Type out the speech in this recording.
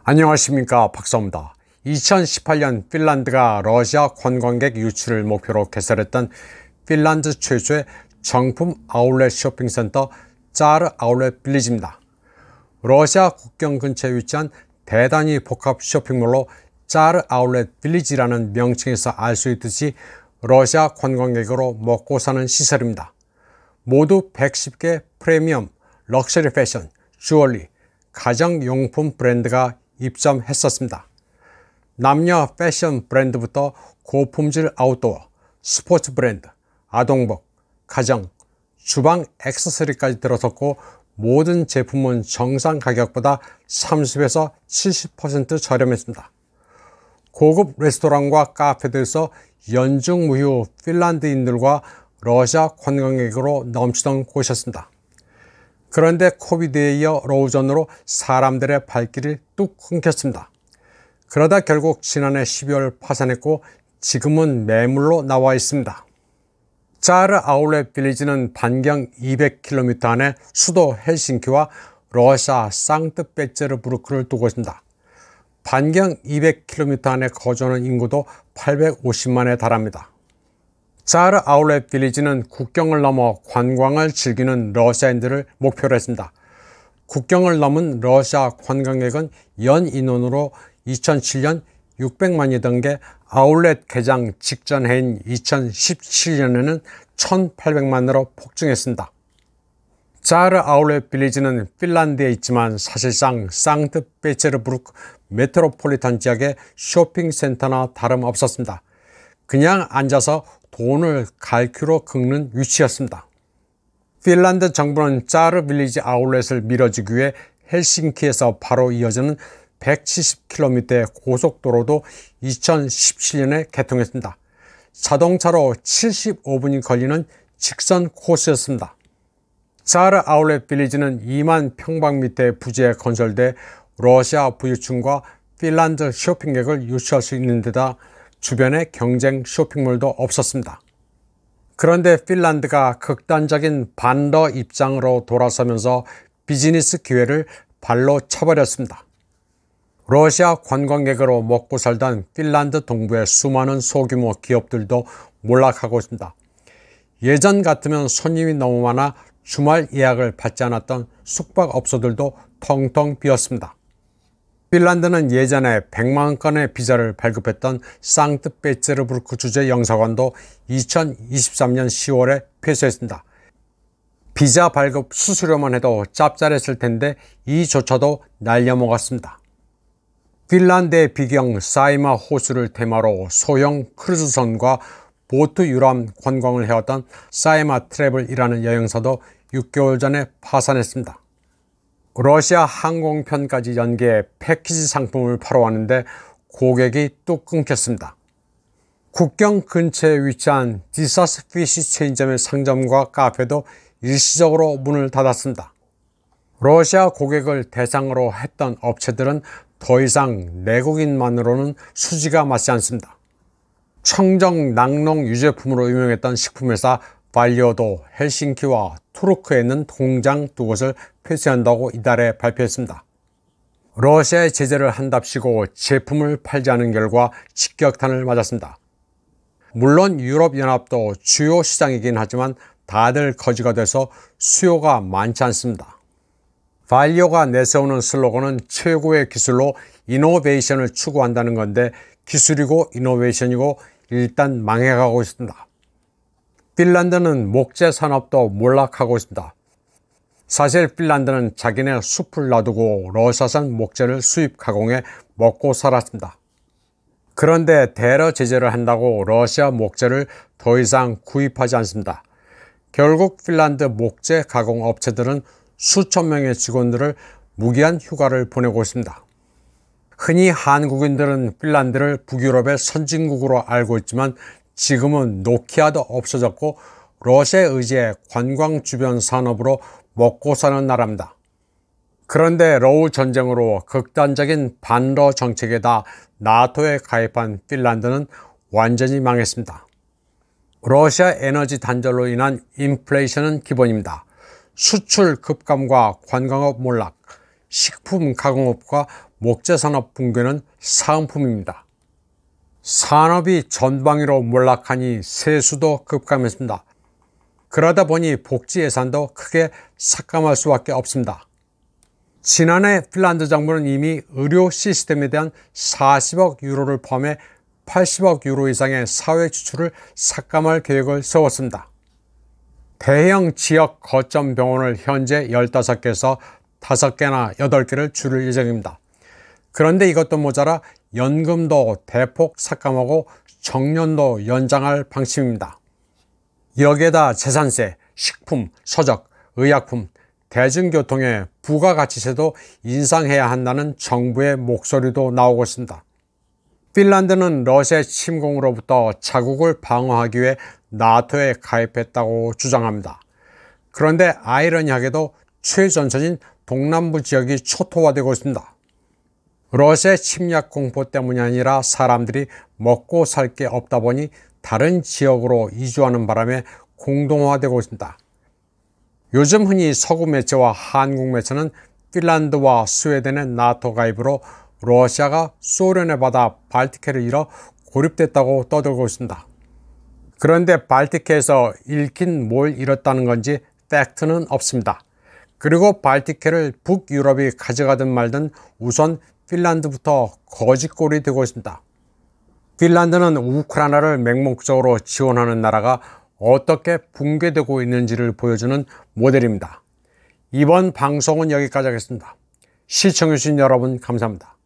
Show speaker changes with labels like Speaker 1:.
Speaker 1: 안녕하십니까, 박사입니다. 2018년 핀란드가 러시아 관광객 유치를 목표로 개설했던 핀란드 최초의 정품 아울렛 쇼핑센터 짜르 아울렛 빌리지입니다. 러시아 국경 근처에 위치한 대단히 복합 쇼핑몰로 짜르 아울렛 빌리지라는 명칭에서 알 수 있듯이 러시아 관광객으로 먹고 사는 시설입니다. 모두 110개 프리미엄, 럭셔리 패션, 주얼리, 가정용품 브랜드가 입점했었습니다. 남녀 패션 브랜드부터 고품질 아웃도어, 스포츠 브랜드, 아동복, 가정, 주방 액세서리까지 들어섰고 모든 제품은 정상 가격보다 30에서 70% 저렴했습니다. 고급 레스토랑과 카페들에서 연중무휴 핀란드인들과 러시아 관광객으로 넘치던 곳이었습니다. 그런데 코비드에 이어 로우전으로 사람들의 발길이 뚝 끊겼습니다. 그러다 결국 지난해 12월 파산했고 지금은 매물로 나와 있습니다. 짜르 아울렛 빌리지는 반경 200km 안에 수도 헬싱키와 러시아 상트페테르부르크를 두고 있습니다. 반경 200km 안에 거주하는 인구도 850만에 달합니다. 짜르 아울렛 빌리지는 국경을 넘어 관광을 즐기는 러시아인들을 목표로 했습니다. 국경을 넘은 러시아 관광객은 연 인원으로 2007년 600만이던 게 아울렛 개장 직전 해인 2017년에는 1800만으로 폭증했습니다. 짜르 아울렛 빌리지는 핀란드에 있지만 사실상 상트페테르부르크 메트로폴리탄 지역의 쇼핑센터나 다름없었습니다. 그냥 앉아서 돈을 갈퀴로 긁는 위치였습니다. 핀란드 정부는 짜르 빌리지 아울렛을 밀어주기 위해 헬싱키에서 바로 이어지는 170km의 고속도로도 2017년에 개통했습니다. 자동차로 75분이 걸리는 직선 코스였습니다. 짜르 아울렛 빌리지는 2만 평방미터의 부지에 건설돼 러시아 부유층과 핀란드 쇼핑객을 유치할 수 있는 데다 주변에 경쟁 쇼핑몰도 없었습니다. 그런데 핀란드가 극단적인 반러 입장으로 돌아서면서 비즈니스 기회를 발로 차버렸습니다. 러시아 관광객으로 먹고 살던 핀란드 동부의 수많은 소규모 기업들도 몰락하고 있습니다. 예전 같으면 손님이 너무 많아 주말 예약을 받지 않았던 숙박업소들도 텅텅 비었습니다. 핀란드는 예전에 100만 건의 비자를 발급했던 상트페테르부르크 주재 영사관도 2023년 10월에 폐쇄했습니다. 비자 발급 수수료만 해도 짭짤했을 텐데 이조차도 날려먹었습니다. 핀란드의 비경 사이마 호수를 테마로 소형 크루즈선과 보트 유람 관광을 해왔던 사이마 트래블이라는 여행사도 6개월 전에 파산했습니다. 러시아 항공편까지 연계해 패키지 상품을 팔아왔는데 고객이 뚝 끊겼습니다. 국경 근처에 위치한 디사스 피시 체인점의 상점과 카페도 일시적으로 문을 닫았습니다. 러시아 고객을 대상으로 했던 업체들은 더 이상 내국인만으로는 수지가 맞지 않습니다. 청정 낙농 유제품으로 유명했던 식품회사 발리오도 헬싱키와 투르크에 있는 공장 2곳을 폐쇄한다고 이달에 발표했습니다. 러시아에 제재를 한답시고 제품을 팔지 않은 결과 직격탄을 맞았습니다. 물론 유럽연합도 주요 시장이긴 하지만 다들 거지가 돼서 수요가 많지 않습니다. 발리오가 내세우는 슬로건은 최고의 기술로 이노베이션을 추구한다는 건데 기술이고 이노베이션이고 일단 망해가고 있습니다. 핀란드는 목재 산업도 몰락하고 있습니다. 사실 핀란드는 자기네 숲을 놔두고 러시아산 목재를 수입 가공해 먹고 살았습니다. 그런데 대러 제재를 한다고 러시아 목재를 더 이상 구입하지 않습니다. 결국 핀란드 목재 가공 업체들은 수천 명의 직원들을 무기한 휴가를 보내고 있습니다. 흔히 한국인들은 핀란드를 북유럽의 선진국으로 알고 있지만 지금은 노키아도 없어졌고 러시아에 의지해 관광 주변 산업으로 먹고 사는 나라입니다. 그런데 러우 전쟁으로 극단적인 반러 정책에다 나토에 가입한 핀란드는 완전히 망했습니다. 러시아 에너지 단절로 인한 인플레이션은 기본입니다. 수출 급감과 관광업 몰락, 식품 가공업과 목재산업 붕괴는 사은품입니다. 산업이 전방위로 몰락하니 세수도 급감했습니다. 그러다 보니 복지 예산도 크게 삭감할 수밖에 없습니다. 지난해 핀란드 정부는 이미 의료 시스템에 대한 40억 유로를 포함해 80억 유로 이상의 사회 지출을 삭감할 계획을 세웠습니다. 대형 지역 거점 병원을 현재 15개에서 5개나 8개를 줄일 예정입니다. 그런데 이것도 모자라 연금도 대폭 삭감하고 정년도 연장할 방침입니다. 여기에다 재산세, 식품, 서적, 의약품, 대중교통의 부가가치세도 인상해야 한다는 정부의 목소리도 나오고 있습니다. 핀란드는 러시아의 침공으로부터 자국을 방어하기 위해 나토에 가입했다고 주장합니다. 그런데 아이러니하게도 최전선인 동남부 지역이 초토화되고 있습니다. 러시아의 침략 공포 때문이 아니라 사람들이 먹고 살 게 없다 보니 다른 지역으로 이주하는 바람에 공동화되고 있습니다. 요즘 흔히 서구 매체와 한국 매체는 핀란드와 스웨덴의 나토 가입으로 러시아가 소련에 받아 발티크를 잃어 고립됐다고 떠들고 있습니다. 그런데 발티크에서 잃긴 뭘 잃었다는 건지 팩트는 없습니다. 그리고 발티크를 북유럽이 가져가든 말든 우선 핀란드부터 거짓골이 되고 있습니다. 핀란드는 우크라이나를 맹목적으로 지원하는 나라가 어떻게 붕괴되고 있는지를 보여주는 모델입니다. 이번 방송은 여기까지 하겠습니다. 시청해주신 여러분 감사합니다.